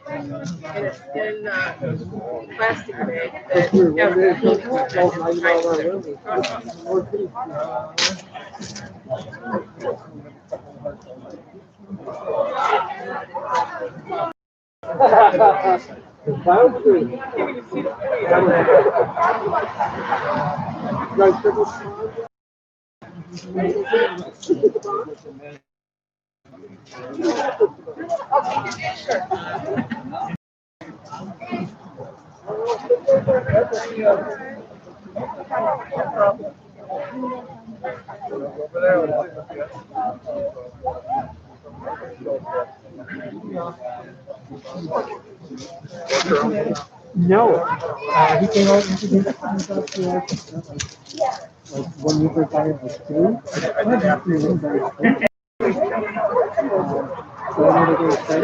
And it's in plastic bag that No, he came out and introduced himself to us like when we were retired was two. I didn't have to remember. So I never go say.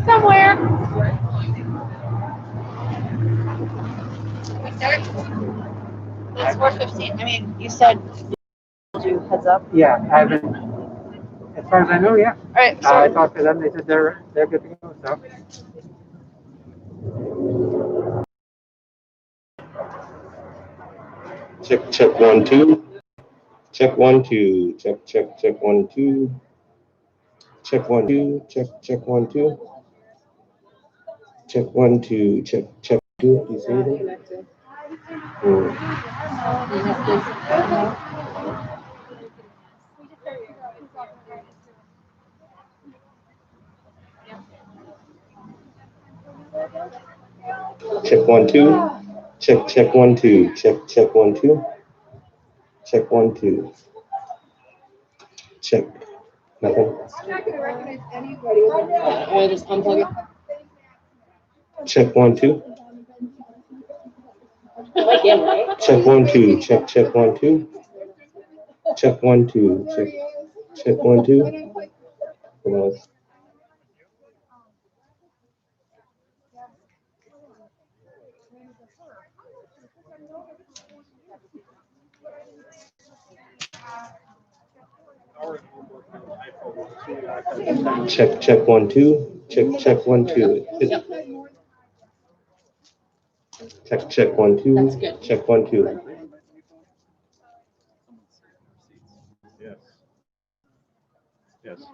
somewhere. It's 4:15. I mean, you said you heads up. Yeah, I haven't. As far as I know, yeah. All right. I talked to them. They said they're good to go. So. Check 1 2. Check 1 2. Check 1 2. Check 1 2. Check 1 2. Check 1 2. Check 2. Do you see anything? Check 1 2. Check 1 2. Check 1 2. Check 1 2. Check. Nothing. Just unplug it. Check 1 2. Like him, right? Check 1 2. Check 1 2. Check 1 2. Check 1 2. Check 1 2. Check 1 2. Check 1 2. That's good. Check 1 2. Yes. Yes.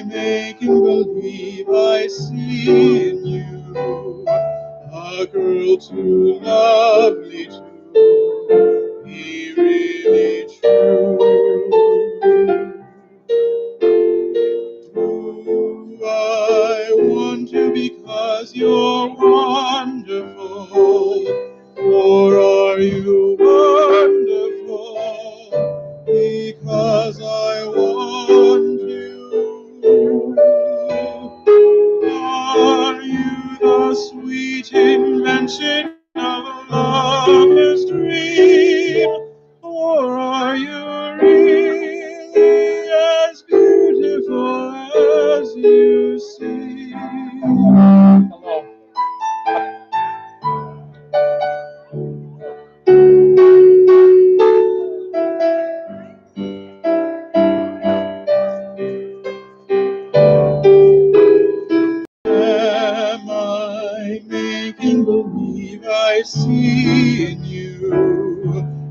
making believe I see in you a girl too lovely to be really true. I want you because you're wonderful, or are you wonderful because I want you? Are you the sweet invention of a lover's dream, or are you really as beautiful as you seem? Hello. Am I making believe I see in you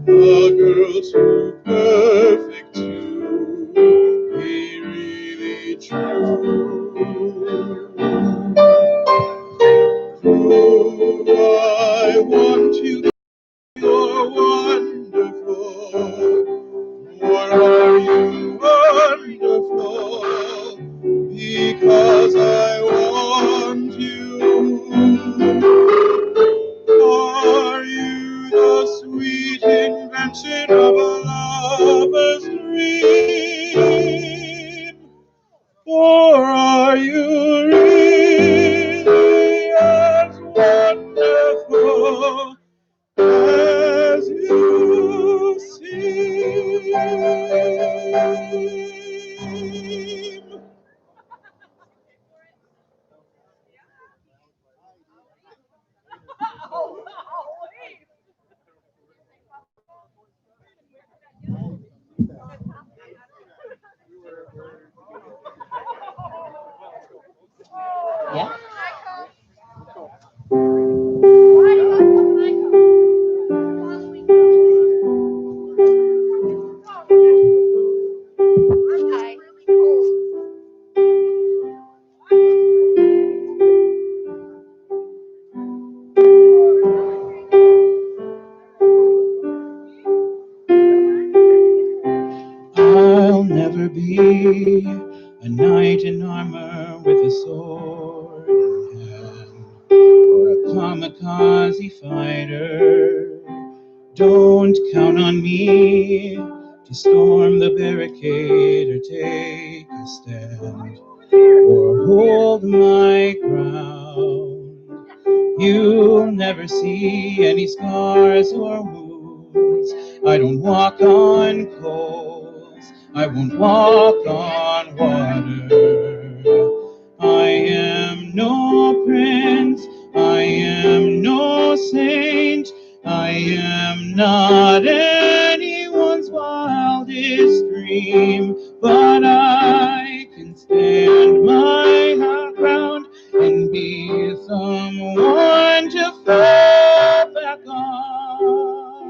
a girl too perfect to be really true? I want you, you're wonderful. Or are you wonderful because I want you? Are you the sweet invention of a lover's dream? Or are you really as wonderful as you seem? Yeah. I'll never be a knight in armor with a sword in hand, or a kamikaze fighter. Don't count on me to storm the barricade or take a stand or hold my ground. You'll never see any scars or wounds. I don't walk on coals. I won't walk on water. I am no prince. I am no saint. I am not anyone's wildest dream. But I can stand my ground and be someone to fall back on.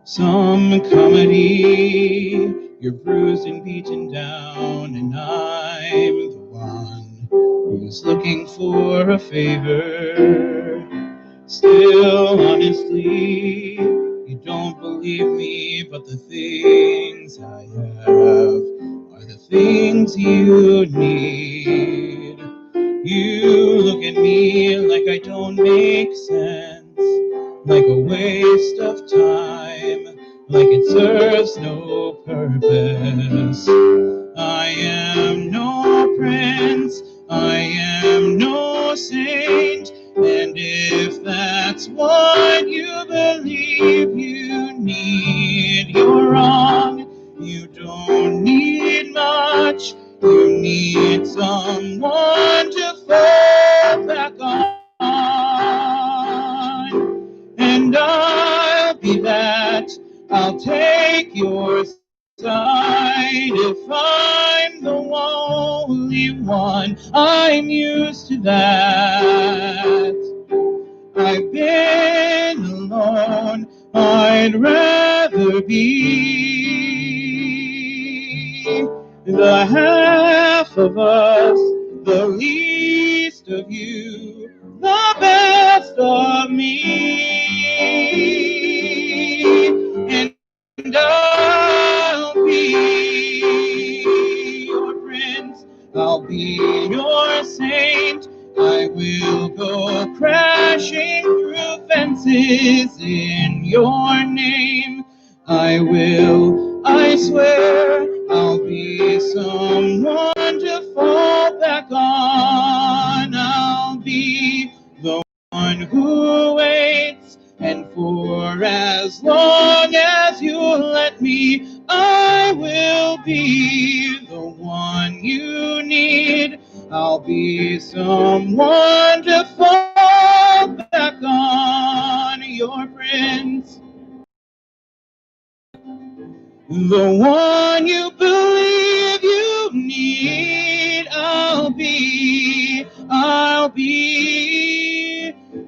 Some comedy, you're bruised and beaten down, and I'm the one who's looking for a favor. Still, honestly, you don't believe me, but the things I have are the things you need. You look at me like I don't make sense, like a waste of time, like it serves no purpose. I am no prince, I am no saint, and if that's what you believe you need, you're wrong. You don't need much, you need someone to fall back on. And I'll be that, I'll take your side if I'm the only one. I'm used to that. I've been alone I'd rather be the half of us, the least of you, the best of me. And I'll be your prince, I'll be your saint. I will go crashing through fences in your name. I swear, I'll be someone to fall back on. I'll be the one who waits, and for as long as you let me, I will be the one you need. I'll be someone to fall back on, your prince. The one you believe you need. I'll be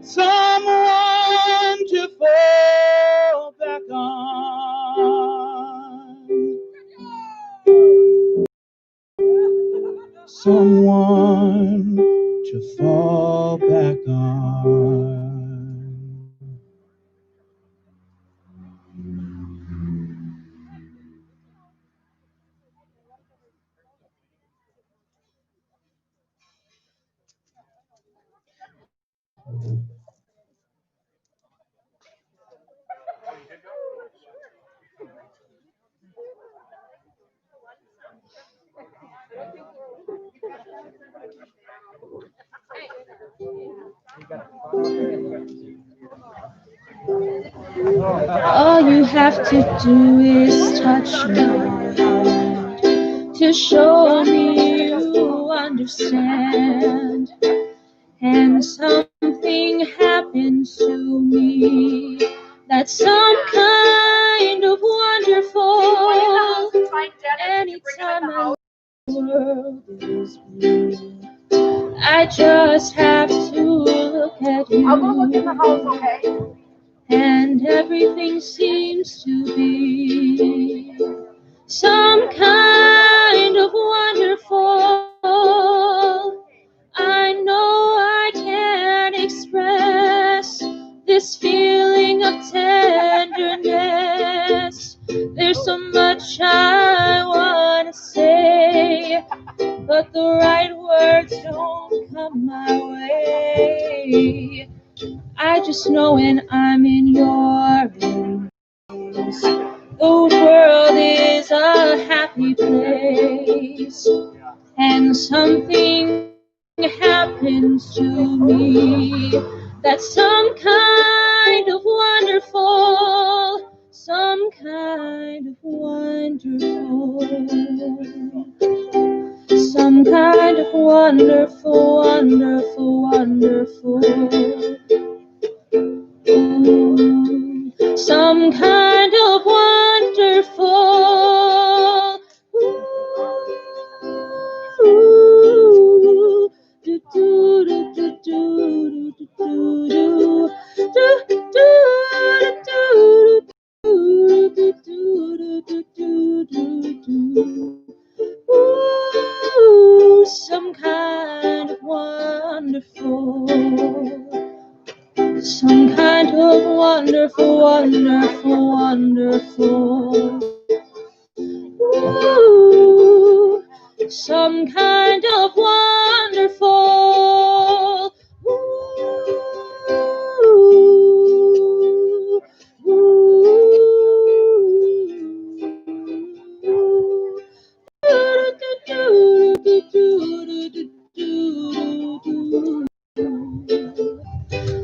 someone to fall back on. Someone to fall back on. All you have to do is touch my hand to show me you understand. And something happens to me that's some kind of wonderful. Anytime I the world is blue, I just have to look at you. I'll go look in the house, okay? And everything seems to be some kind of wonderful. I know I can't express this feeling of tenderness. There's so much I want to say, but the right words don't come my way. I just know when I'm in your embrace, the world is a happy place. And something happens to me that's some kind of wonderful, some kind of wonderful, some kind of wonderful, wonderful, wonderful. Ooh, some kind of wonderful. Ooh, do, do, do, do, do, do, do, do, ooh, some kind of wonderful. Some kind of wonderful, wonderful, wonderful. Ooh, some kind of wonderful. Ooh,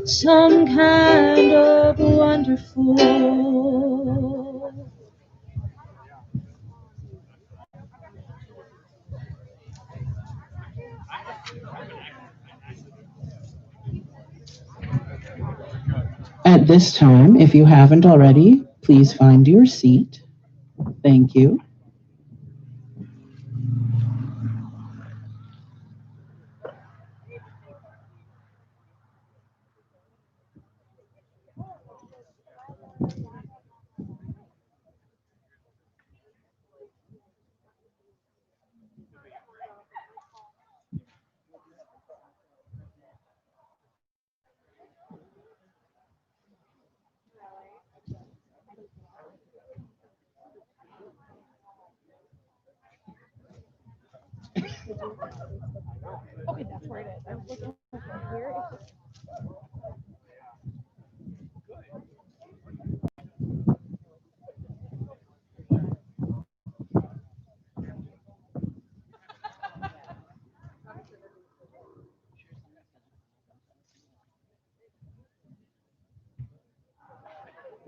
some kind of wonderful. At this time, if you haven't already, please find your seat. Thank you. Okay, that's where it is. I was looking for here.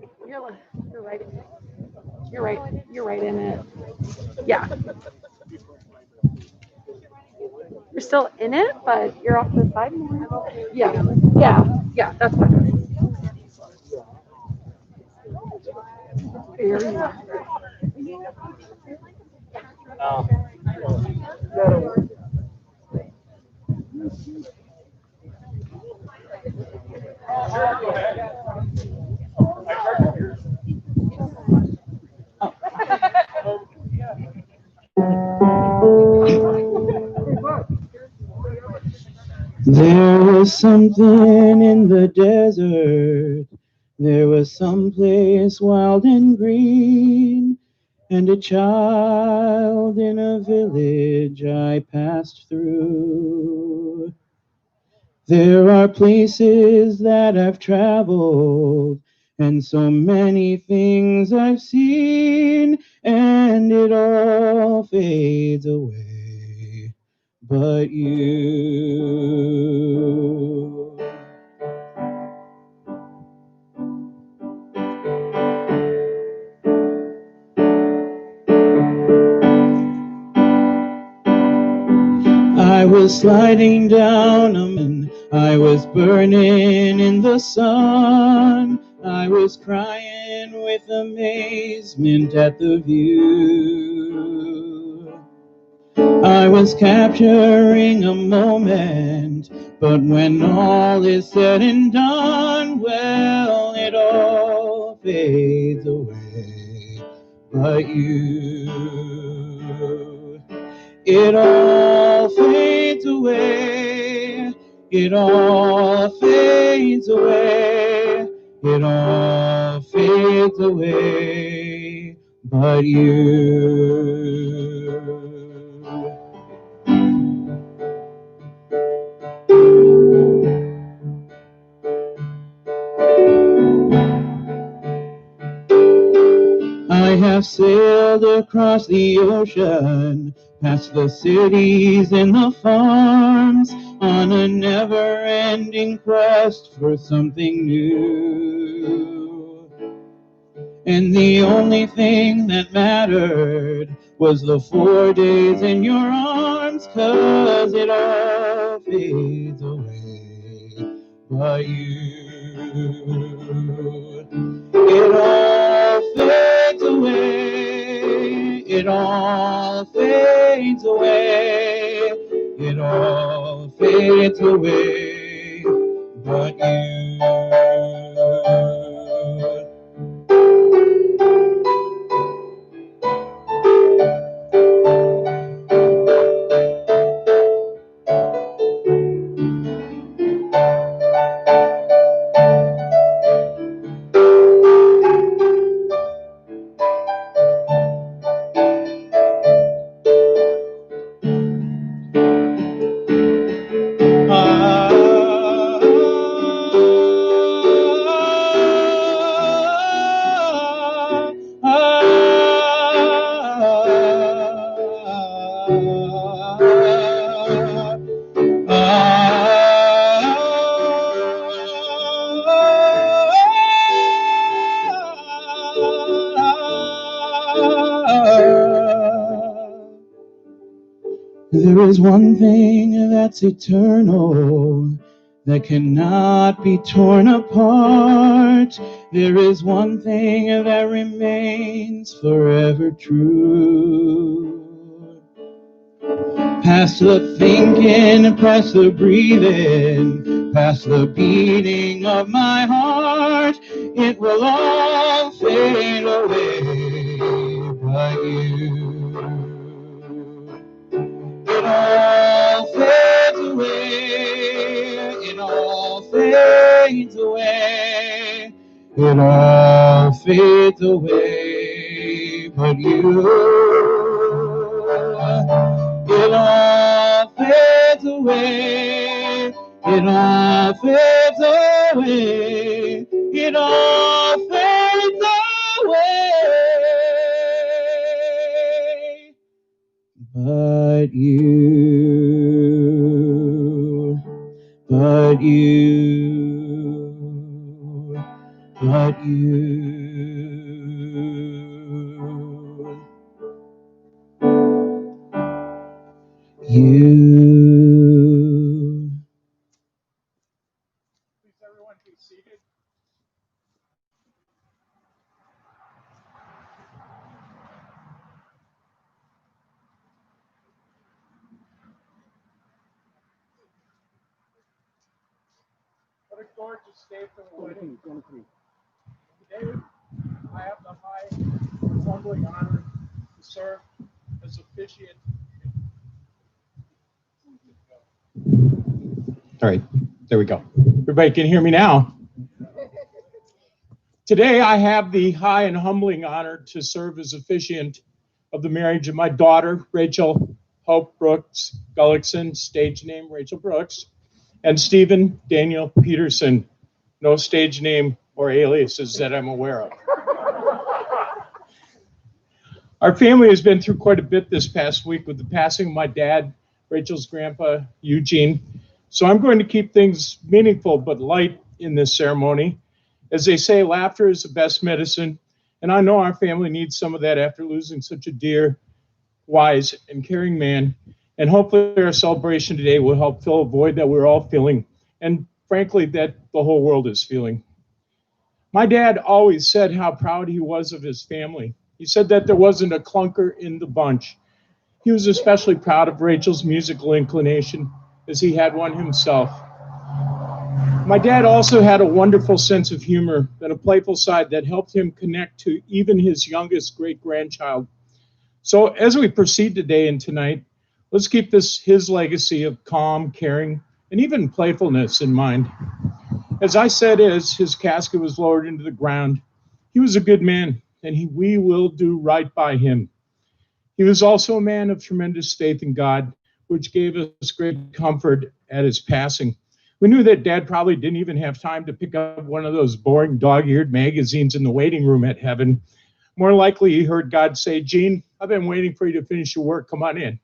It's just you're right. You're right. You're right in it. Yeah. You're still in it, but you're off to the side more. Yeah. Yeah. Yeah. That's fine. Very nice. There was something in the desert. There was some place wild and green, and a child in a village I passed through. There are places that I've traveled, and so many things I've seen, and it all fades away. But you. I was sliding down a mountain, I was burning in the sun, I was crying with amazement at the view. I was capturing a moment, but when all is said and done, well, it all fades away. But you, it all fades away. It all fades away. It all fades away. But you. I have sailed across the ocean, past the cities and the farms, on a never-ending quest for something new. And the only thing that mattered was the 4 days in your arms, 'cause it all fades away. But you, it all fades away. It all fades away. It all fades away. But you. There is one thing that's eternal, that cannot be torn apart. There is one thing that remains forever true. Past the thinking, past the breathing, past the beating of my heart, it will all fade away. But you, it all fades away. It all fades away. It all fades away. But you, it all fades away. It all fades away. It all fades away. But you, but you, but you. You. Please, everyone, be seated. What a gorgeous day for the wedding. Today, I have the high and humbling honor to serve as officiant. All right, there we go. Everybody can hear me now. Today, I have the high and humbling honor to serve as officiant of the marriage of my daughter, Rachel Hope Brooks Gullickson, stage name Rachel Brooks, and Stephen Daniel Peterson, no stage name or aliases that I'm aware of. Our family has been through quite a bit this past week with the passing of my dad, Rachel's grandpa, Eugene. So I'm going to keep things meaningful but light in this ceremony. As they say, laughter is the best medicine, and I know our family needs some of that after losing such a dear, wise, and caring man. And hopefully our celebration today will help fill a void that we're all feeling, and frankly, that the whole world is feeling. My dad always said how proud he was of his family. He said that there wasn't a clunker in the bunch. He was especially proud of Rachel's musical inclination, as he had one himself. My dad also had a wonderful sense of humor and a playful side that helped him connect to even his youngest great-grandchild. So as we proceed today and tonight, let's keep his legacy of calm, caring, and even playfulness in mind. As I said, as his casket was lowered into the ground, he was a good man, and we will do right by him. He was also a man of tremendous faith in God, which gave us great comfort at his passing. We knew that Dad probably didn't even have time to pick up one of those boring dog-eared magazines in the waiting room at heaven. More likely, he heard God say, "Gene, I've been waiting for you to finish your work. Come on in."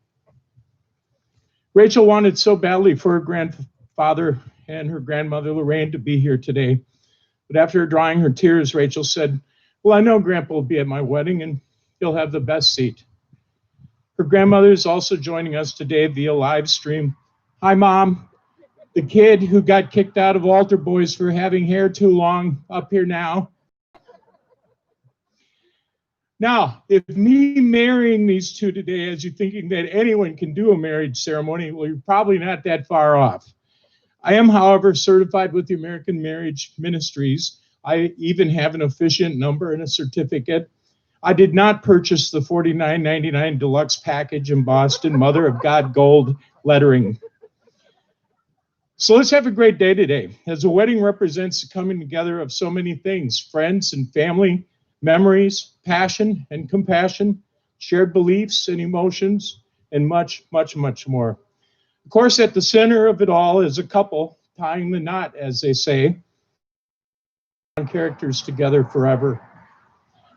Rachel wanted so badly for her grandfather and her grandmother, Lorraine, to be here today. But after drying her tears, Rachel said, "Well, I know Grandpa will be at my wedding, and he'll have the best seat." Her grandmother is also joining us today via live stream. Hi, Mom. The kid who got kicked out of altar boys for having hair too long up here now. Now, if me marrying these two today has you thinking that anyone can do a marriage ceremony, well, you're probably not that far off. I am, however, certified with the American Marriage Ministries. I even have an officiant number and a certificate. I did not purchase the $49.99 deluxe package embossed in Mother of God gold lettering. So let's have a great day today, as a wedding represents the coming together of so many things: friends and family, memories, passion and compassion, shared beliefs and emotions, and much, much, much more. Of course, at the center of it all is a couple tying the knot, as they say, characters together forever.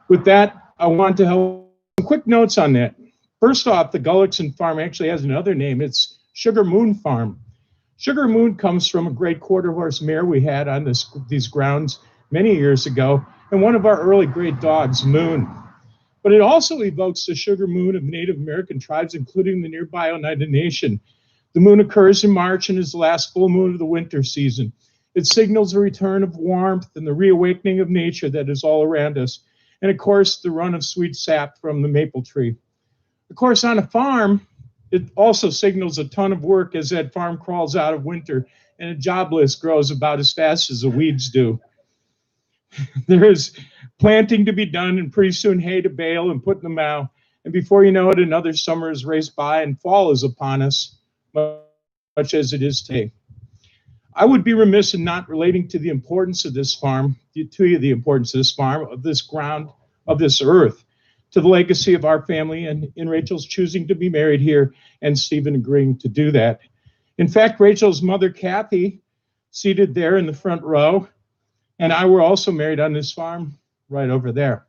With that, I want to help some quick notes on that. First off, the Gullickson farm actually has another name. It's Sugar Moon Farm. Sugar Moon comes from a great quarter-horse mare we had on these grounds many years ago, and one of our early great dogs, Moon. But it also evokes the sugar moon of Native American tribes, including the nearby Oneida Nation. The moon occurs in March and is the last full moon of the winter season. It signals a return of warmth and the reawakening of nature that is all around us. And of course, the run of sweet sap from the maple tree. Of course, on a farm, it also signals a ton of work as that farm crawls out of winter and a job list grows about as fast as the weeds do. There is planting to be done and pretty soon hay to bale and put in the mow. And before you know it, another summer is raced by and fall is upon us, much as it is today. I would be remiss in not relating to the importance of this farm, of this farm, of this ground, of this earth. to the legacy of our family and in Rachel's choosing to be married here and Stephen agreeing to do that. In fact, Rachel's mother, Kathy, seated there in the front row, and I were also married on this farm right over there.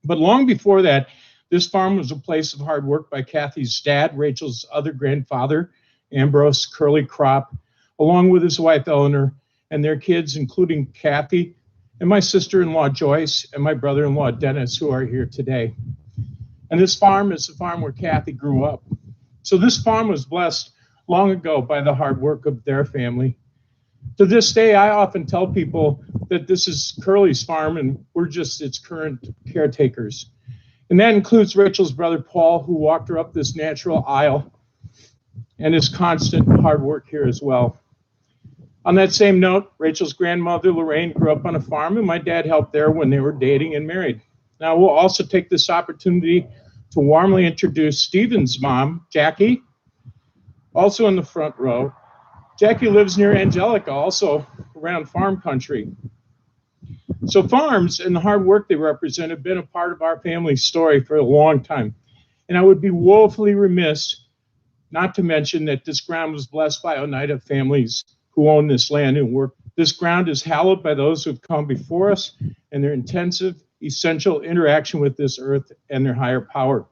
But long before that, this farm was a place of hard work by Kathy's dad, Rachel's other grandfather, Ambrose Curly Crop, along with his wife, Eleanor, and their kids, including Kathy, and my sister-in-law, Joyce, and my brother-in-law, Dennis, who are here today. And this farm is the farm where Kathy grew up. So this farm was blessed long ago by the hard work of their family. To this day, I often tell people that this is Curly's farm and we're just its current caretakers. And that includes Rachel's brother, Paul, who walked her up this natural aisle, and his constant hard work here as well. On that same note, Rachel's grandmother, Lorraine, grew up on a farm, and my dad helped there when they were dating and married. Now, we'll also take this opportunity to warmly introduce Stephen's mom, Jackie, also in the front row. Jackie lives near Angelica, also around farm country. So farms and the hard work they represent have been a part of our family's story for a long time. And I would be woefully remiss not to mention that this ground was blessed by Oneida families who own this land and work. This ground is hallowed by those who have come before us and their intensive, essential interaction with this earth and their higher power.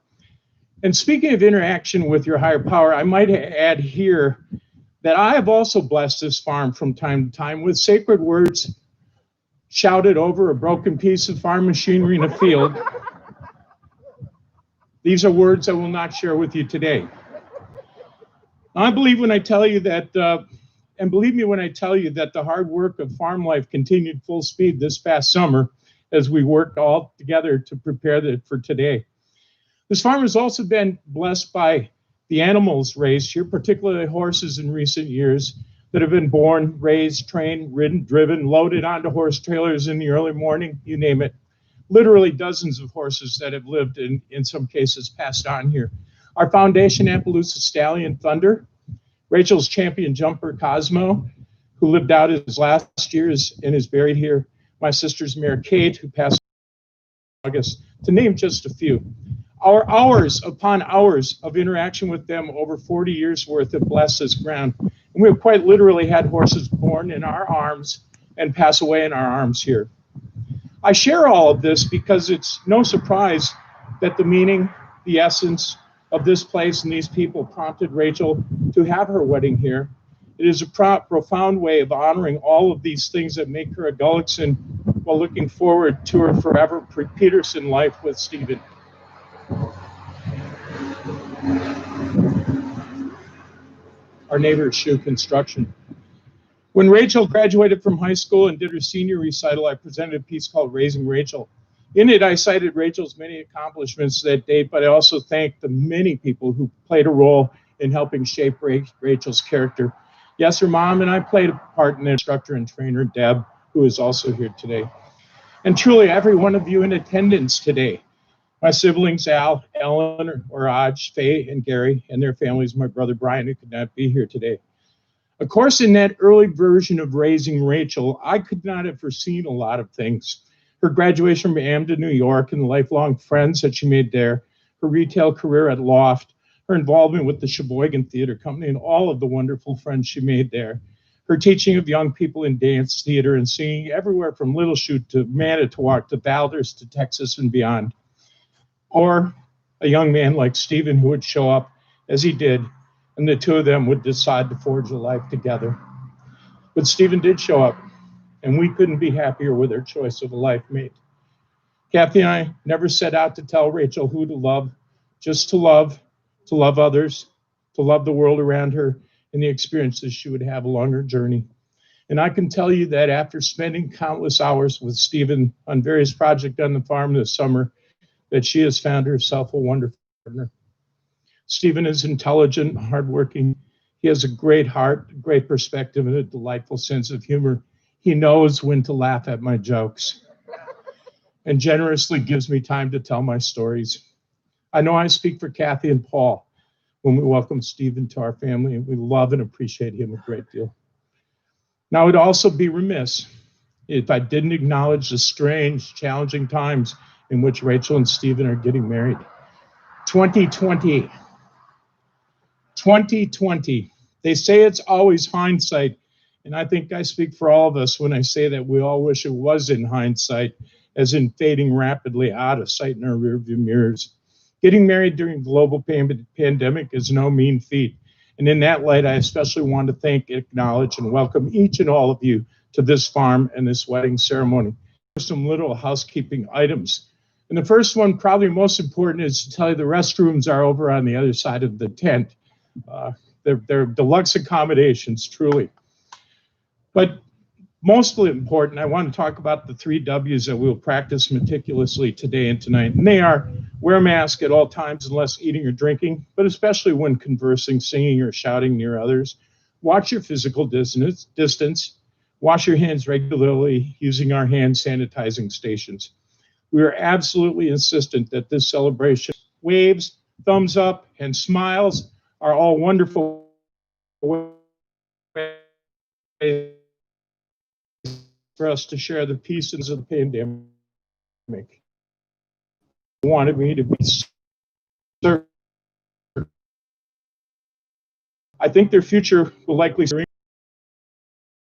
And speaking of interaction with your higher power, I might add here that I have also blessed this farm from time to time with sacred words shouted over a broken piece of farm machinery in a field. These are words I will not share with you today. I believe when I tell you that, and believe me when I tell you that the hard work of farm life continued full speed this past summer as we worked all together to prepare for today. This farm has also been blessed by the animals raised here, particularly horses in recent years that have been born, raised, trained, ridden, driven, loaded onto horse trailers in the early morning, you name it. Literally dozens of horses that have lived and in some cases passed on here. Our foundation, Appaloosa Stallion Thunder, Rachel's champion jumper, Cosmo, who lived out his last years and is buried here. My sister's mare, Kate, who passed in August, to name just a few. Our hours upon hours of interaction with them over 40 years worth have blessed this ground. And we have quite literally had horses born in our arms and pass away in our arms here. I share all of this because it's no surprise that the meaning, the essence of this place and these people prompted Rachel to have her wedding here. It is a profound way of honoring all of these things that make her a Gullickson while looking forward to her forever Peterson life with Stephen. Our neighbor, Shoe Construction. When Rachel graduated from high school and did her senior recital, I presented a piece called Raising Rachel. In it, I cited Rachel's many accomplishments that day, but I also thanked the many people who played a role in helping shape Rachel's character. Yes, her mom and I played a part in the instructor and trainer, Deb, who is also here today. And truly, every one of you in attendance today, my siblings, Al, Ellen, Raj, Faye, and Gary, and their families, my brother Brian, who could not be here today. Of course, in that early version of Raising Rachel, I could not have foreseen a lot of things. Her graduation from Amden, New York, and the lifelong friends that she made there, her retail career at Loft, her involvement with the Sheboygan Theater Company, and all of the wonderful friends she made there, her teaching of young people in dance, theater, and singing everywhere from Little Chute to Manitowoc to Valdez to Texas and beyond. Or a young man like Stephen who would show up as he did, and the two of them would decide to forge a life together. But Stephen did show up, and we couldn't be happier with her choice of a life mate. Kathy and I never set out to tell Rachel who to love, just to love others, to love the world around her, and the experiences she would have along her journey. And I can tell you that after spending countless hours with Stephen on various projects on the farm this summer, that she has found herself a wonderful partner. Stephen is intelligent, hardworking. He has a great heart, great perspective, and a delightful sense of humor. He knows when to laugh at my jokes and generously gives me time to tell my stories. I know I speak for Kathy and Paul when we welcome Stephen to our family, and we love and appreciate him a great deal. Now, it would also be remiss if I didn't acknowledge the strange, challenging times in which Rachel and Stephen are getting married. 2020. 2020. They say it's always hindsight, and I think I speak for all of us when I say that we all wish it was in hindsight, as in fading rapidly out of sight in our rearview mirrors. Getting married during global pandemic is no mean feat. And in that light, I especially want to thank, acknowledge, and welcome each and all of you to this farm and this wedding ceremony. Some little housekeeping items. And the first one, probably most important, is to tell you the restrooms are over on the other side of the tent. They're deluxe accommodations, truly. But mostly important, I want to talk about the 3 W's that we'll practice meticulously today and tonight. And they are: wear a mask at all times unless eating or drinking, but especially when conversing, singing, or shouting near others. Watch your physical distance. Wash your hands regularly using our hand sanitizing stations. We are absolutely insistent that this celebration, waves, thumbs up, and smiles are all wonderful ways for us to share the pieces of the pandemic. Wanted me to be certain. I think their future will likely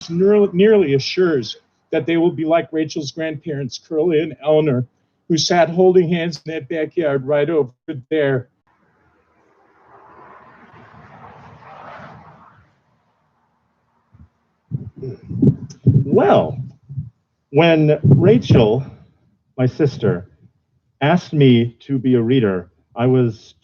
nearly assures that they will be like Rachel's grandparents, Curly and Eleanor, who sat holding hands in that backyard right over there. Well, when Rachel, my sister, asked me to be a reader, I was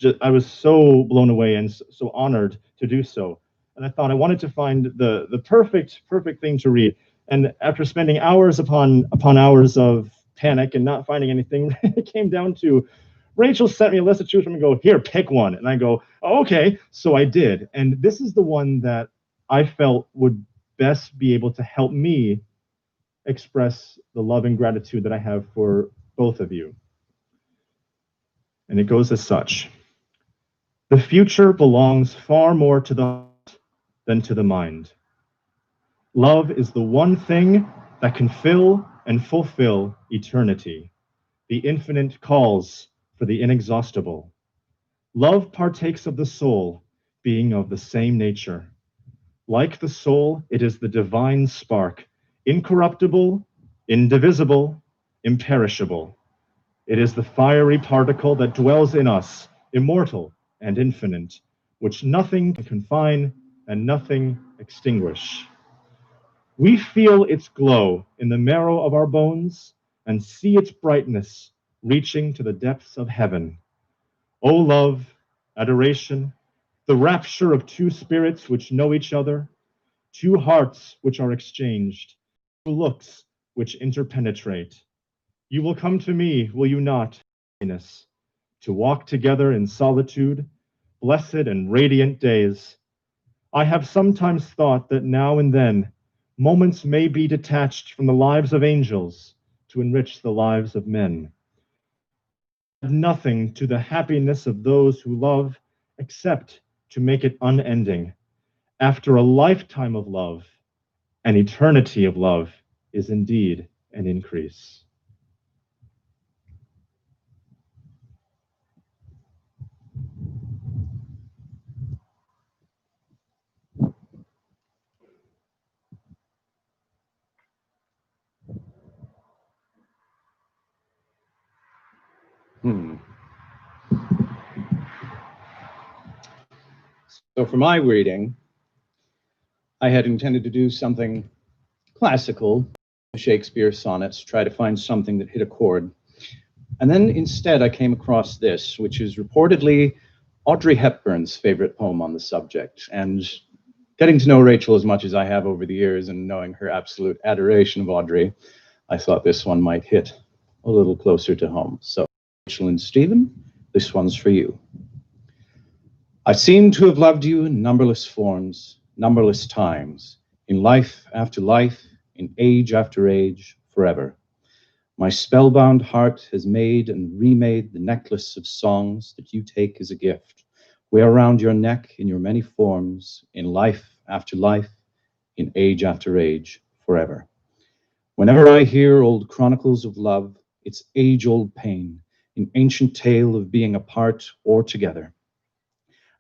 so blown away and so honored to do so. And I thought I wanted to find the perfect thing to read. And after spending hours upon hours of panic and not finding anything, it came down to Rachel sent me a list to choose from and go, here, pick one. And I go, oh, okay. So I did. And this is the one that I felt would best be able to help me express the love and gratitude that I have for both of you. And it goes as such. The future belongs far more to the heart than to the mind. Love is the one thing that can fill and fulfill eternity. The infinite calls for the inexhaustible. Love partakes of the soul, being of the same nature. Like the soul, it is the divine spark, incorruptible, indivisible, imperishable. It is the fiery particle that dwells in us, immortal and infinite, which nothing can confine and nothing extinguish. We feel its glow in the marrow of our bones and see its brightness reaching to the depths of heaven. O love, adoration, the rapture of 2 spirits which know each other, 2 hearts which are exchanged, 2 looks which interpenetrate. You will come to me, will you not, to walk together in solitude, blessed and radiant days. I have sometimes thought that now and then moments may be detached from the lives of angels to enrich the lives of men. Nothing to the happiness of those who love except to make it unending. After a lifetime of love, an eternity of love is indeed an increase. So for my reading, I had intended to do something classical, Shakespeare sonnets, try to find something that hit a chord. And then instead I came across this, which is reportedly Audrey Hepburn's favorite poem on the subject. And getting to know Rachel as much as I have over the years and knowing her absolute adoration of Audrey, I thought this one might hit a little closer to home. So Rachel and Stephen, this one's for you. I seem to have loved you in numberless forms, numberless times, in life after life, in age after age, forever. My spellbound heart has made and remade the necklace of songs that you take as a gift, wear around your neck in your many forms, in life after life, in age after age, forever. Whenever I hear old chronicles of love, its age-old pain, in ancient tale of being apart or together.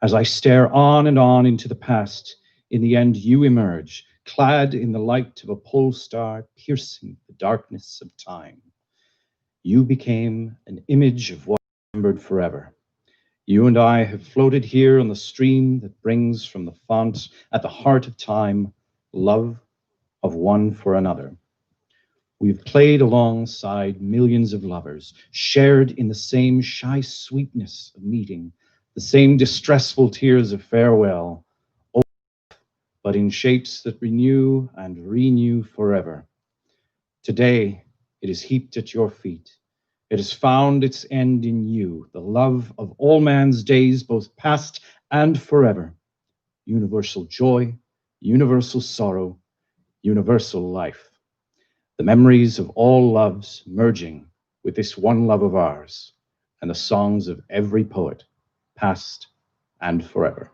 As I stare on and on into the past, in the end you emerge, clad in the light of a pole star piercing the darkness of time. You became an image of what I remembered forever. You and I have floated here on the stream that brings from the font at the heart of time love of one for another. We've played alongside millions of lovers, shared in the same shy sweetness of meeting, the same distressful tears of farewell, but in shapes that renew and renew forever. Today, it is heaped at your feet. It has found its end in you, the love of all man's days, both past and forever. Universal joy, universal sorrow, universal life. The memories of all loves merging with this one love of ours, and the songs of every poet, past and forever.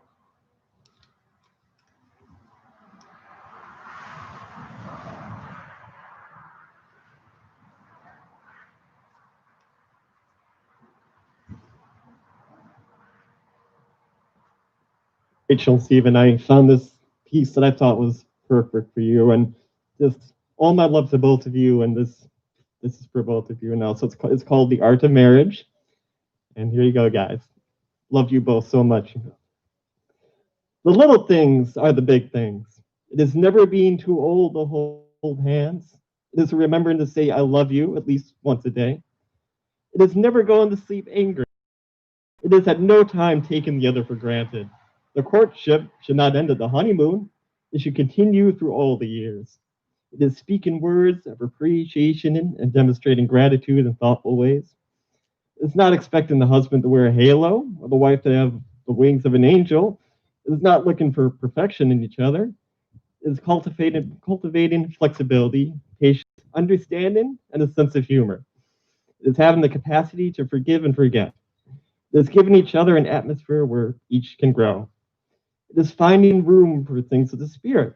Rachel, Stephen, I found this piece that I thought was perfect for you, and just all my love to both of you, and this is for both of you now. So it's called The Art of Marriage, and here you go, guys. Love you both so much. The little things are the big things. It is never being too old to hold hands. It is remembering to say I love you at least once a day. It is never going to sleep angry. It is at no time taking the other for granted. The courtship should not end at the honeymoon. It should continue through all the years. It is speaking words of appreciation and demonstrating gratitude in thoughtful ways. It's not expecting the husband to wear a halo or the wife to have the wings of an angel. It's not looking for perfection in each other. It's cultivating flexibility, patience, understanding, and a sense of humor. It's having the capacity to forgive and forget. It's giving each other an atmosphere where each can grow. It is finding room for things of the spirit.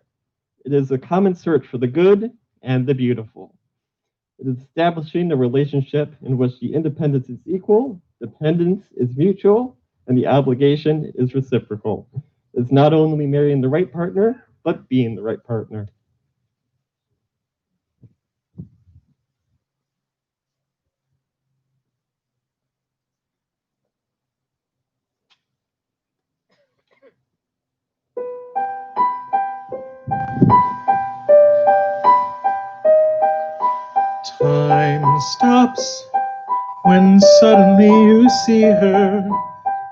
It is a common search for the good and the beautiful. It is establishing a relationship in which the independence is equal, dependence is mutual, and the obligation is reciprocal. It's not only marrying the right partner, but being the right partner. Time stops when suddenly you see her.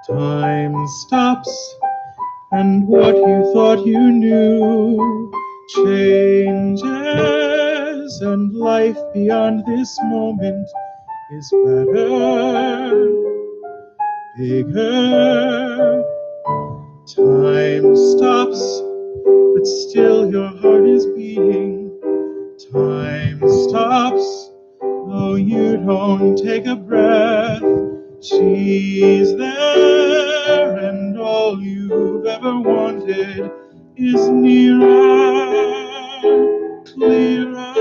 Time stops, and what you thought you knew changes, and life beyond this moment is better, bigger. Time stops, but still your heart is beating. Time stops, though you don't take a breath. She's there, and all you've ever wanted is nearer, clearer.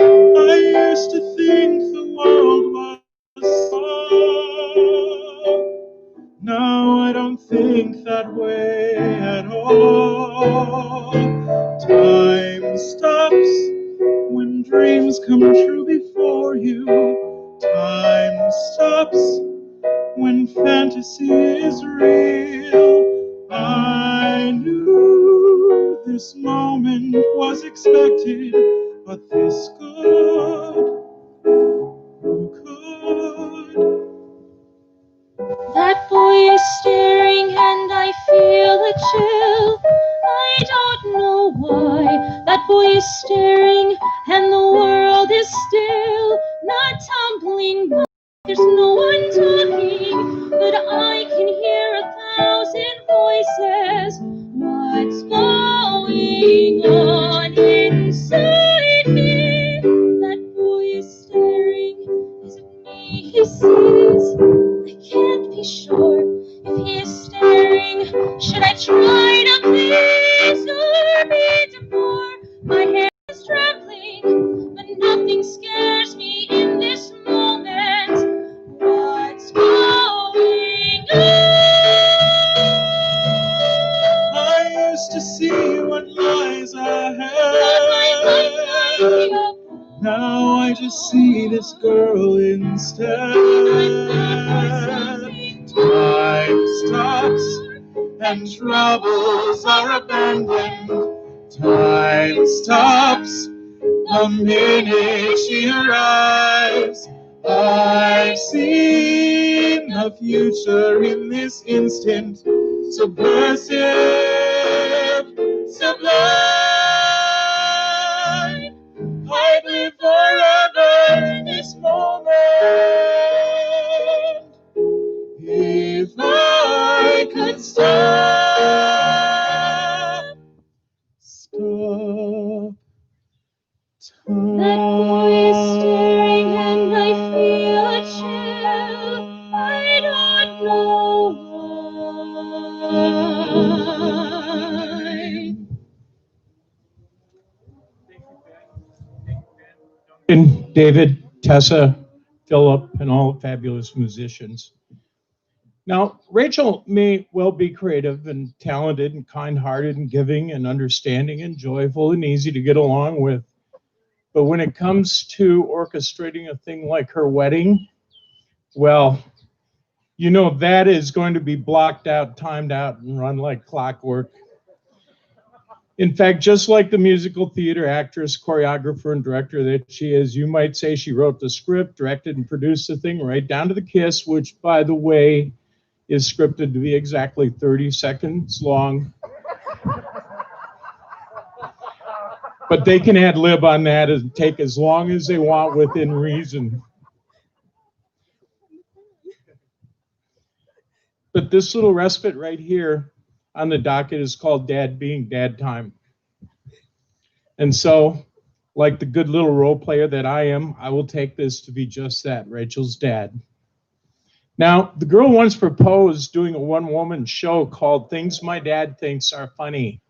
I used to think the world was small. Now I don't think that way at all. Time stops when dreams come true before you. Time stops when fantasy is real. I knew this moment was expected, but this good, who could? That boy is staring and I feel a chill. I don't know why. That boy is staring and the world is still. Not tumbling by. There's no one talking, but I can hear 1,000 voices. What's going on inside me? That boy is staring. Is it me he sees? I can't be sure if he is staring. Should I try to please or be demure? My hair is trembling, but nothing scares just see this girl instead. Time stops and troubles are abandoned. Time stops the minute she arrives. I've seen the future in this instant, subversive, sublime. I'd live forever in this moment if I could stop time. That boy is staring and I feel a chill. I don't know why. And David, Tessa, Philip, and all the fabulous musicians. Now, Rachel may well be creative and talented and kind-hearted and giving and understanding and joyful and easy to get along with. But when it comes to orchestrating a thing like her wedding, well, you know that is going to be blocked out, timed out, and run like clockwork. In fact, just like the musical theater actress, choreographer, and director that she is, you might say she wrote the script, directed, and produced the thing right down to the kiss, which, by the way, is scripted to be exactly 30 seconds long. But they can ad lib on that and take as long as they want within reason. But this little respite right here on the docket is called Dad Being Dad Time. And so, like the good little role player that I am, I will take this to be just that, Rachel's dad. Now, the girl once proposed doing a one-woman show called Things My Dad Thinks Are Funny.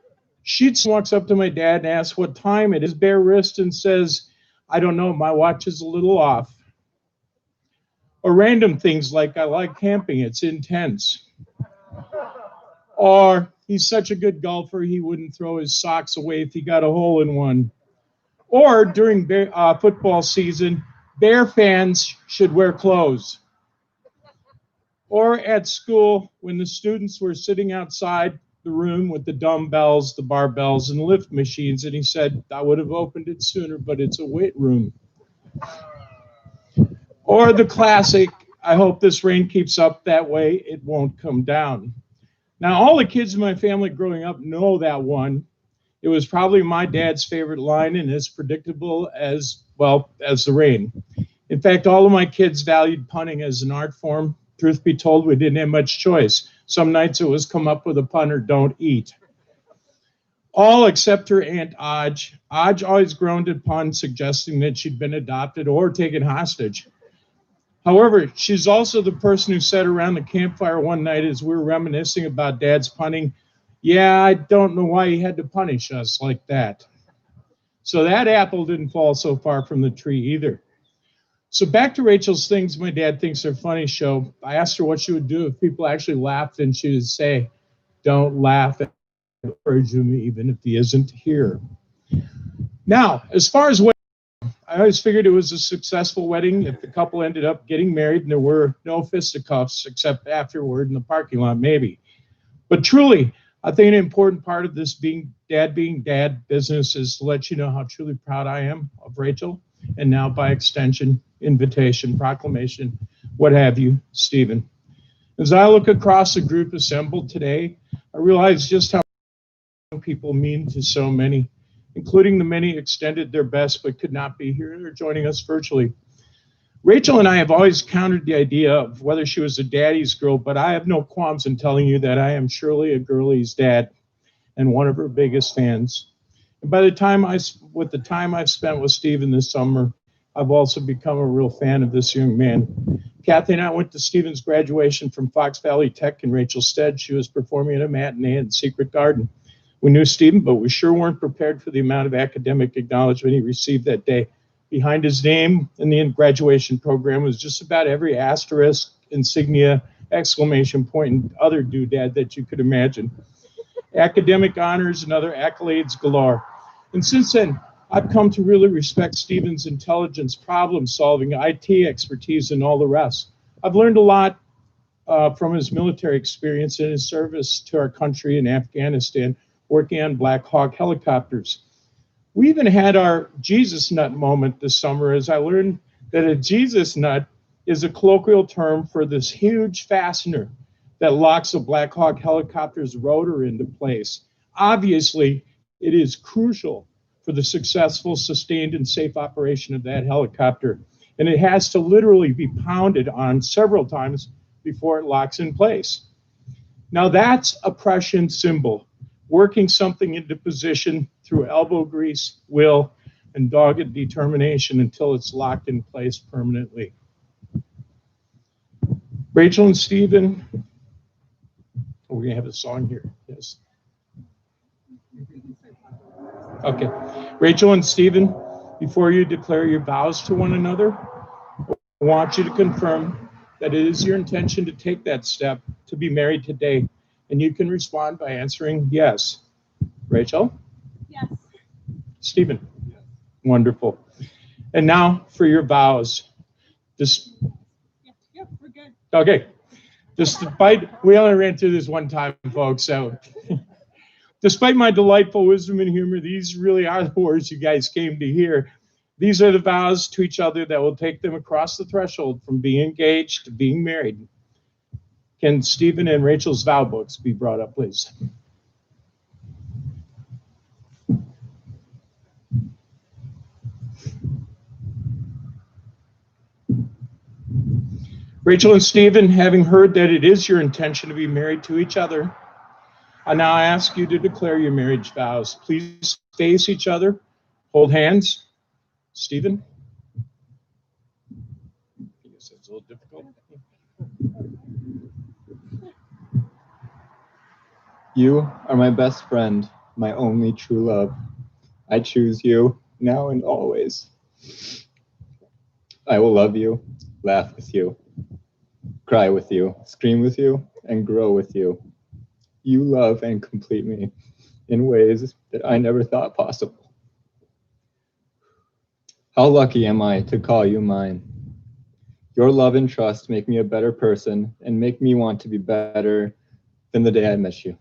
She walks up to my dad and asks what time it is, bare wrist, and says, I don't know, my watch is a little off. Or random things like, I like camping, it's intense. Or, he's such a good golfer, he wouldn't throw his socks away if he got a hole in one. Or, during football season, Bear fans should wear clothes. Or at school, when the students were sitting outside the room with the dumbbells, the barbells, and lift machines, and he said, I would have opened it sooner, but it's a weight room. Or the classic, I hope this rain keeps up that way, it won't come down. Now, all the kids in my family growing up know that one. It was probably my dad's favorite line and as predictable as, well, as the rain. In fact, all of my kids valued punning as an art form. Truth be told, we didn't have much choice. Some nights it was come up with a pun or don't eat. All except her Aunt Aj. Aj always groaned at puns, suggesting that she'd been adopted or taken hostage. However, she's also the person who sat around the campfire one night as we were reminiscing about Dad's punning. Yeah, I don't know why he had to punish us like that. So that apple didn't fall so far from the tree either. So back to Rachel's Things My Dad Thinks Are Funny show. I asked her what she would do if people actually laughed, and she would say, don't laugh at him even if he isn't here. Now, as far as wedding, I always figured it was a successful wedding if the couple ended up getting married and there were no fisticuffs except afterward in the parking lot, maybe. But truly, I think an important part of this being dad business is to let you know how truly proud I am of Rachel, and now by extension, invitation, proclamation, what have you, Stephen. As I look across the group assembled today, I realize just how people mean to so many, including the many extended their best but could not be here and are joining us virtually. Rachel and I have always countered the idea of whether she was a daddy's girl, but I have no qualms in telling you that I am surely a girlie's dad and one of her biggest fans. And by the time I've spent with Stephen this summer, I've also become a real fan of this young man. Kathy and I went to Stephen's graduation from Fox Valley Tech in Rachel's stead. She was performing at a matinee in Secret Garden. We knew Stephen, but we sure weren't prepared for the amount of academic acknowledgement he received that day. Behind his name in the graduation program was just about every asterisk, insignia, exclamation point, and other doodad that you could imagine. Academic honors and other accolades galore. And since then, I've come to really respect Stephen's intelligence, problem solving, IT expertise, and all the rest. I've learned a lot from his military experience and his service to our country in Afghanistan, working on Black Hawk helicopters. We even had our Jesus nut moment this summer as I learned that a Jesus nut is a colloquial term for this huge fastener that locks a Black Hawk helicopter's rotor into place. Obviously, it is crucial for the successful, sustained, and safe operation of that helicopter. And it has to literally be pounded on several times before it locks in place. Now that's a prescient symbol, working something into position through elbow grease, will, and dogged determination until it's locked in place permanently. Rachel and Stephen, we're gonna have a song here, yes. Okay, Rachel and Stephen, before you declare your vows to one another, I want you to confirm that it is your intention to take that step to be married today. And you can respond by answering yes. Rachel? Yes. Stephen? Yes. Wonderful. And now for your vows. Yeah, we're good. Okay. Despite, we only ran through this one time, folks, so. Despite my delightful wisdom and humor, these really are the words you guys came to hear. These are the vows to each other that will take them across the threshold from being engaged to being married. Can Stephen and Rachel's vow books be brought up, please? Rachel and Stephen, having heard that it is your intention to be married to each other, I now ask you to declare your marriage vows. Please face each other, hold hands. Stephen? I guess that's a little difficult. You are my best friend, my only true love. I choose you now and always. I will love you, laugh with you, cry with you, scream with you, and grow with you. You love and complete me in ways that I never thought possible. How lucky am I to call you mine? Your love and trust make me a better person and make me want to be better than the day I met you.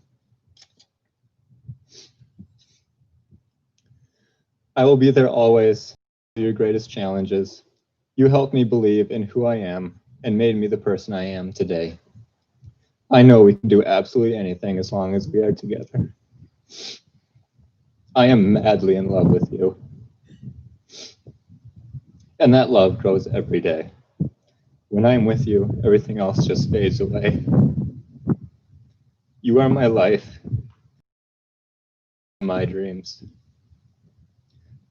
I will be there always for your greatest challenges. You helped me believe in who I am and made me the person I am today. I know we can do absolutely anything as long as we are together. I am madly in love with you. And that love grows every day. When I am with you, everything else just fades away. You are my life, my dreams.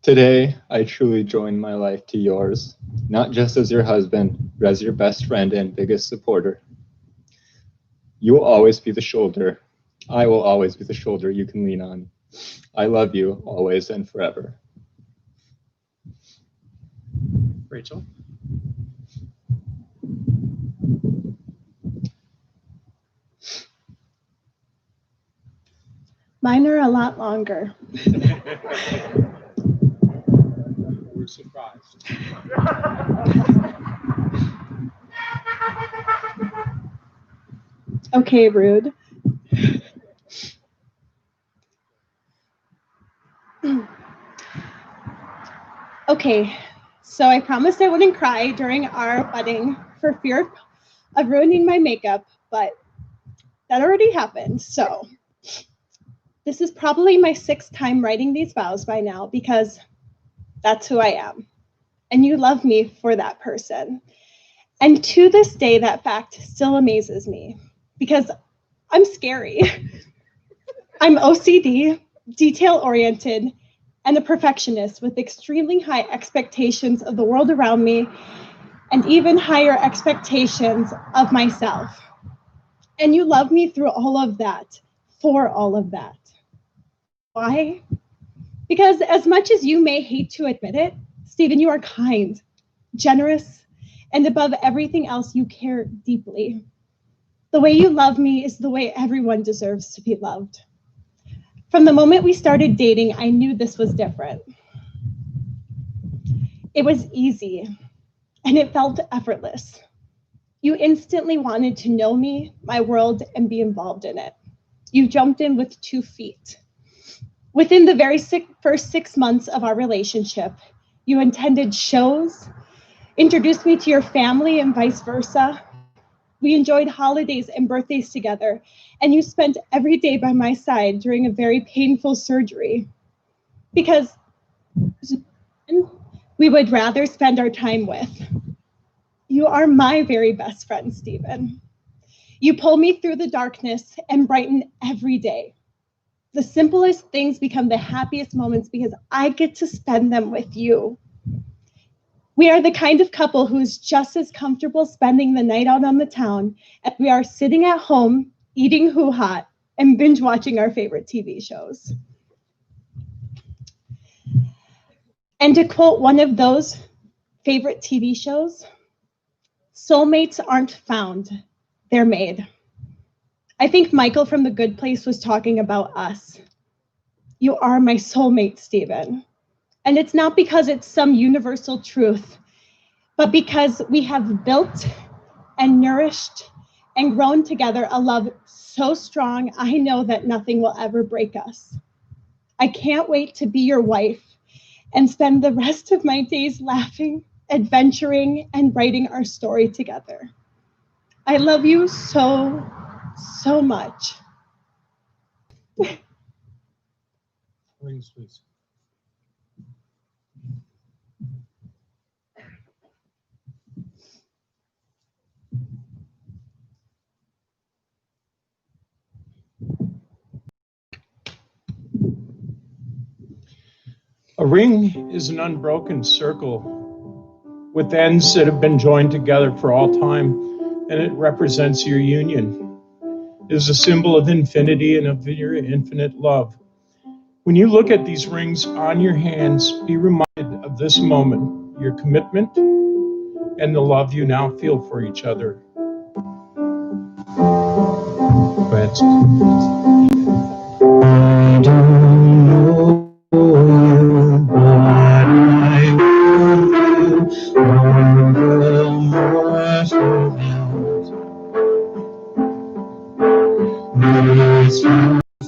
Today, I truly join my life to yours, not just as your husband, but as your best friend and biggest supporter. You will always be the shoulder. I will always be the shoulder you can lean on. I love you always and forever. Rachel? Mine are a lot longer. We're surprised. Okay, rude. Okay, so I promised I wouldn't cry during our wedding for fear of ruining my makeup, but that already happened. So this is probably my 6th time writing these vows by now because that's who I am. And you love me for that person. And to this day, that fact still amazes me because I'm scary. I'm OCD, detail-oriented, and a perfectionist with extremely high expectations of the world around me and even higher expectations of myself. And you love me through all of that, for all of that. Why? Because as much as you may hate to admit it, Stephen, you are kind, generous, and above everything else, you care deeply. The way you love me is the way everyone deserves to be loved. From the moment we started dating, I knew this was different. It was easy, and it felt effortless. You instantly wanted to know me, my world, and be involved in it. You jumped in with 2 feet. Within the very first 6 months of our relationship, you attended shows, introduced me to your family, and vice versa. We enjoyed holidays and birthdays together, and you spent every day by my side during a very painful surgery because we would rather spend our time with. You are my very best friend, Stephen. You pull me through the darkness and brighten every day. The simplest things become the happiest moments because I get to spend them with you. We are the kind of couple who is just as comfortable spending the night out on the town as we are sitting at home, eating hoo-ha, and binge watching our favorite TV shows. And to quote one of those favorite TV shows, soulmates aren't found, they're made. I think Michael from The Good Place was talking about us. You are my soulmate, Stephen. And it's not because it's some universal truth, but because we have built and nourished and grown together a love so strong, I know that nothing will ever break us. I can't wait to be your wife and spend the rest of my days laughing, adventuring, and writing our story together. I love you so, so much. Rings, please. A ring is an unbroken circle with ends that have been joined together for all time, and it represents your union. It is a symbol of infinity and of your infinite love. When you look at these rings on your hands, be reminded of this moment, your commitment, and the love you now feel for each other. Go ahead. I don't know you, but I want you on the mortal night.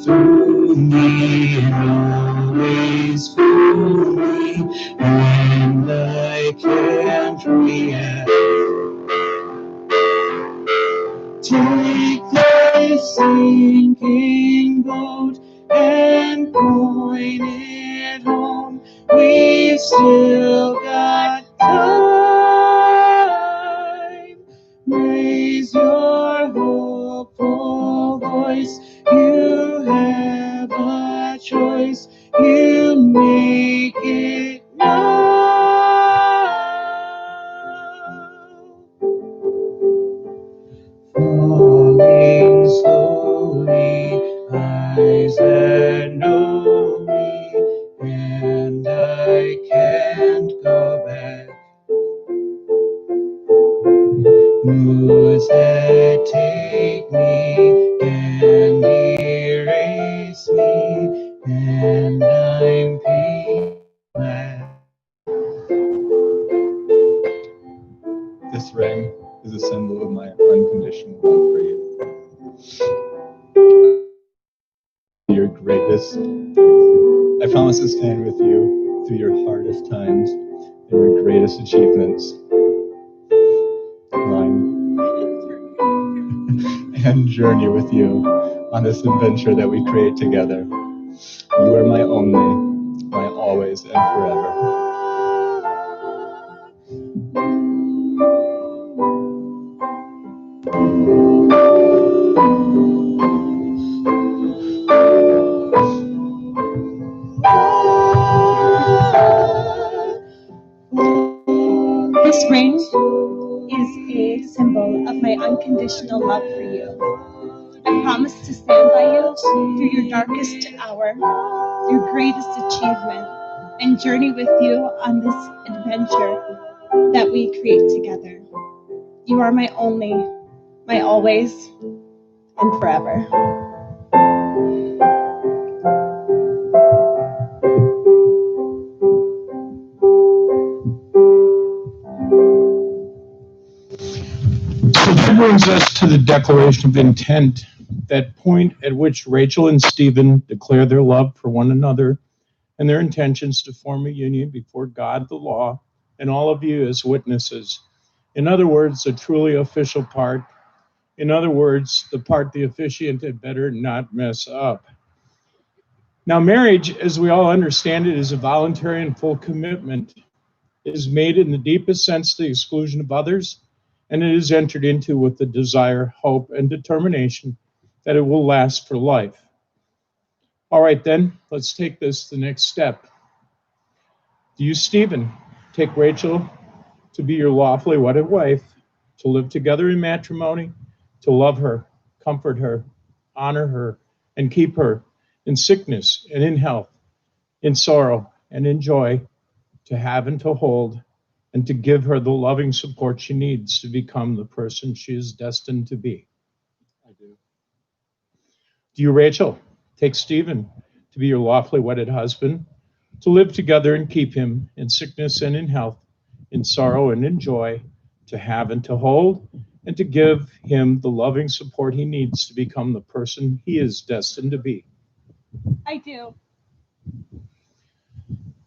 Through me and always through me, and I can't react. Take this sinking boat and point it home. We've still got time. Raise your hopeful voice. You have a choice. You make it now. Falling slowly, eyes that know me, and I can't go back. Moods that take me and erase me, and I'm pain glad. This ring is a symbol of my unconditional love for you. Your greatest. I promise to stand with you through your hardest times and your greatest achievements. Mine. And journey with you on this adventure that we create together. You are my only, my always, and forever. This ring is a symbol of my unconditional love for you. I promise to stand by you through your darkest hour, your greatest achievement, and journey with you on this adventure that we create together. You are my only, my always, and forever. that brings us to the declaration of intent, that point at which Rachel and Stephen declare their love for one another and their intentions to form a union before God, the law, and all of you as witnesses. In other words, a truly official part. In other words, the part the officiant had better not mess up. Now, marriage, as we all understand it, is a voluntary and full commitment. It is made in the deepest sense to the exclusion of others, and it is entered into with the desire, hope, and determination that it will last for life. All right, then, let's take this to the next step. Do you, Stephen, take Rachel to be your lawfully wedded wife, to live together in matrimony, to love her, comfort her, honor her, and keep her in sickness and in health, in sorrow and in joy, to have and to hold, and to give her the loving support she needs to become the person she is destined to be? I do. Do you, Rachel, take Stephen to be your lawfully wedded husband, to live together and keep him in sickness and in health, in sorrow and in joy, to have and to hold, and to give him the loving support he needs to become the person he is destined to be? I do.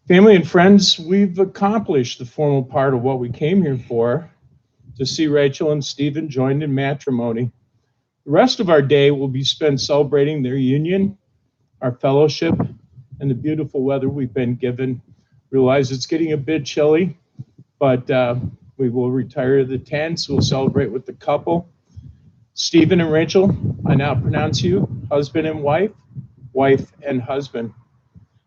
Family and friends, we've accomplished the formal part of what we came here for, to see Rachel and Stephen joined in matrimony. The rest of our day will be spent celebrating their union, our fellowship, and the beautiful weather we've been given. Realize it's getting a bit chilly, but we will retire the tents. We'll celebrate with the couple. Stephen and Rachel, I now pronounce you husband and wife, wife and husband.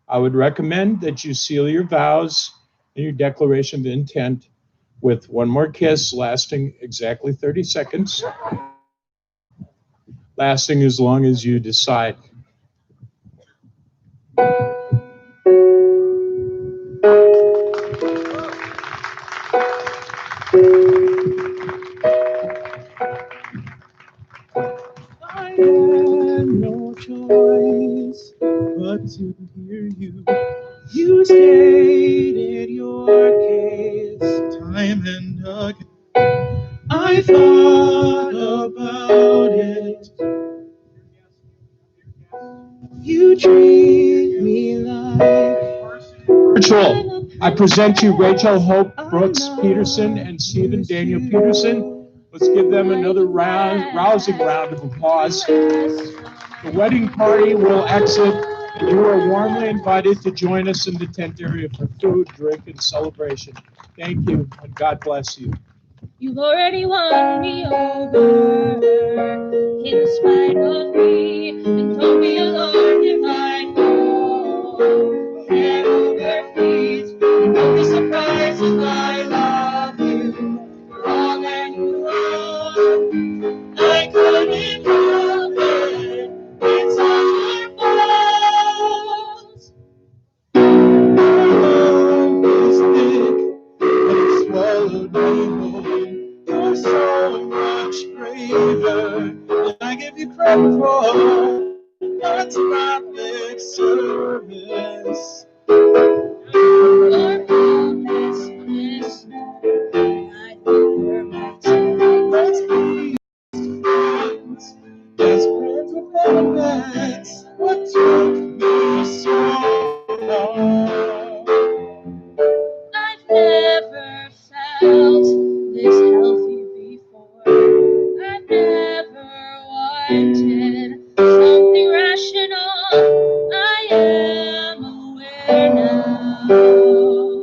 I would recommend that you seal your vows and your declaration of intent with one more kiss lasting exactly 30 seconds, lasting as long as you decide. I had no choice but to hear you. You stated your case time and again. I thought about it. You treat me like Virtual, I present you Rachel Hope Brooks Peterson and Stephen Daniel Peterson. Let's give them another rousing round of applause. The wedding party will exit, and you are warmly invited to join us in the tent area for food, drink, and celebration. Thank you, and God bless you. You've already won me over, in spite of me, and don't be alarmed if I fall head over feet, and don't be surprised if I love you for all that you are. I couldn't help it, it's all your fault. is thick, but it swallowed me whole. You're so much braver than I give you credit for. That's my lip service. Your promise, listener, I think you're right. Let's be friends, just friends with benefits. What took me so long? I've never felt this healthy before. I've never wanted something rational. I am aware now.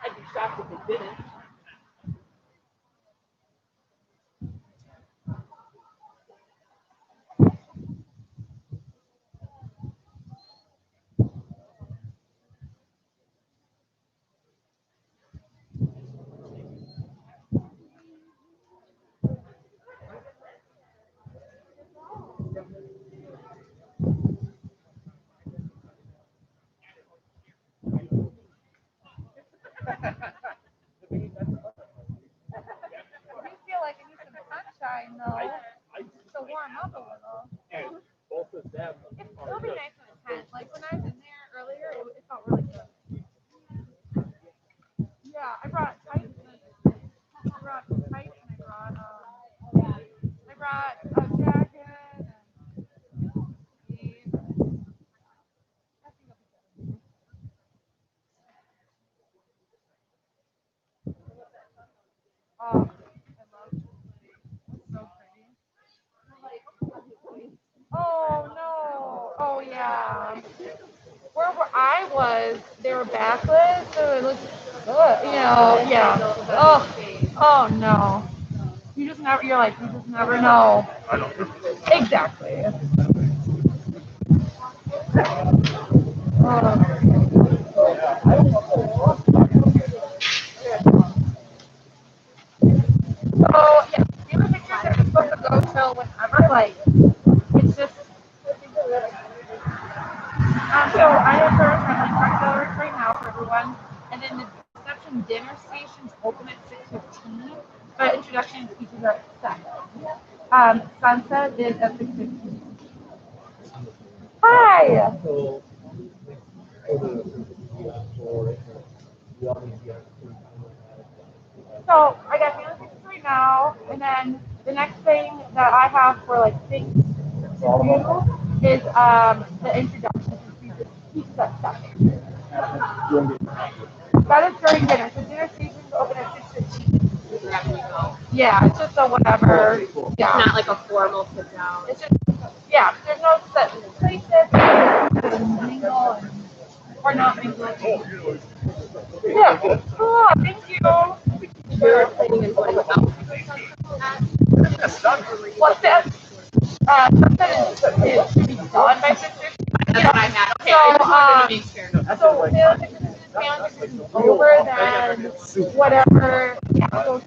I'd be shocked if they didn't. Sunshine though, to warm up a little. Both of them. It'll be nice when it's 10. Like when I was in there earlier, it felt really good. Yeah, I brought tights. I brought tights and I brought a jacket and skis. Oh, I love it. It's so pretty. Oh no. Oh yeah. Where I was, they were backlit, so it looked good. You know, yeah. Oh no. You just never. You're like, you just never know. Exactly. So yeah, the other pictures that you're supposed to go to whenever, like, it's just. So I have first, I'm like $5 right now for everyone, and then the reception dinner stations open at 6:15, but introduction speeches are at 7. Sunset is at 6:15. Hi. So I got the other pictures right now, and then the next thing that I have for like things to do is the introduction to speeches at 7. That is during dinner. So dinner stations open at 6:15. Yeah, it's just a whatever. Yeah. It's not like a formal sit down. It's just yeah. There's no set places. Mingle and or not mingle. Yeah. Oh, thank you. You're planning on going without. What's that? Something is to be done by 6:15. That's what I had. Okay, I just wanted to make sure. So family is over, then whatever. Yeah. So